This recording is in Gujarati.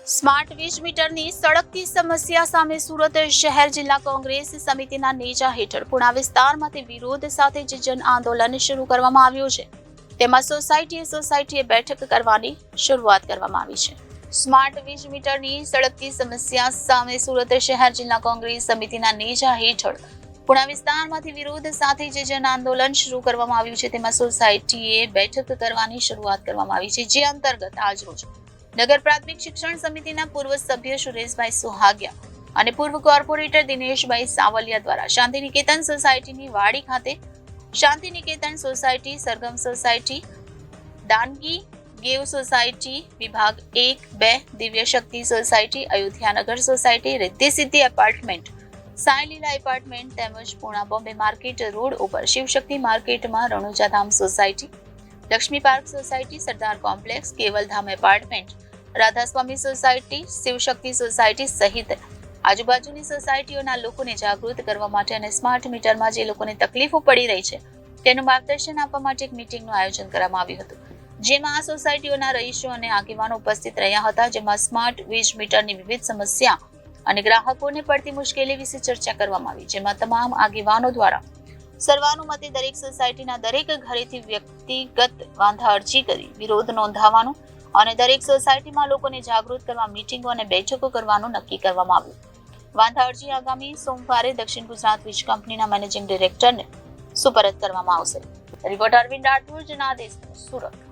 સ્માર્ટ વીજ મીટરની સળગતી સમસ્યા સામે સુરત શહેર જિલ્લા કોંગ્રેસ સમિતિના નેજા હેઠળ પુણા વિસ્તારમાંથી વિરોધ સાથે જ જન આંદોલન શરૂ કરવામાં આવ્યું છે. તેમાં સોસાયટીએ બેઠક કરવાની શરૂઆત કરવામાં આવી છે. સ્માર્ટ વીજ મીટરની સળગતી સમસ્યા સામે સુરત શહેર જિલ્લા કોંગ્રેસ સમિતિના નેજા હેઠળ પુણા વિસ્તારમાંથી વિરોધ સાથે જ જન આંદોલન શરૂ કરવામાં આવ્યું છે. તેમાં સોસાયટીએ બેઠક કરવાની શરૂઆત કરવામાં આવી છે, જે અંતર્ગત આજરોજ નગર પ્રાથમિક શિક્ષણ સમિતિના પૂર્વ સભ્ય સુરેશભાઈ સુહાગિયા અને પૂર્વ કોર્પોરેટર દિનેશભાઈ સાવલિયા દ્વારા શાંતિનિકેતન સોસાયટીની વાડી ખાતે શાંતિનિકેતન સોસાયટી, સરગમ સોસાયટી, દાનગી ગેવ સોસાયટી, વિભાગ 1-2, Divya Shakti society, Ayodhyanagar society, Riddhi Siddhi apartment, સાયલીલા apartment તેમજ પુણા બોમ્બે માર્કેટ રોડ ઉપર શિવશક્તિ માર્કેટમાં Ranujadham society, Laxmi park society, Sardar complex, Kevaldham apartment, Radhaswami society, Shivshakti society સહિત આજુબાજુની સોસાયટીઓના લોકોને જાગૃત કરવા માટે અને સ્માર્ટ મીટરમાં જે લોકોને તકલીફો પડી રહી છે તેનું માર્ગદર્શન આપવા માટે એક મીટિંગનું આયોજન કરવામાં આવ્યું હતું, જેમાં આ સોસાયટીઓના રહીશો અને આગેવાનો ઉપસ્થિત રહ્યા હતા. જેમાં સ્માર્ટ વીજ મીટરની વિવિધ સમસ્યા અને ગ્રાહકોને પડતી મુશ્કેલી વિશે ચર્ચા કરવામાં આવી, જેમાં તમામ આગેવાનો દ્વારા સર્વાનુમતે દરેક સોસાયટીના દરેક ઘરેથી વ્યક્તિગત વાંધા અરજી કરી વિરોધ નોંધાવવાનું અને દરેક સોસાયટીમાં લોકોને જાગૃત કરવા મીટિંગો અને બેઠકો કરવાનું નક્કી કરવામાં આવ્યું. વાંધા અરજી આગામી સોમવારે દક્ષિણ ગુજરાત વીજ કંપનીના મેનેજિંગ ડિરેક્ટરને સુપરત કરવામાં આવશે. રિપોર્ટર અરવિંદ રાઠોડ, જનાદેશ, સુરત.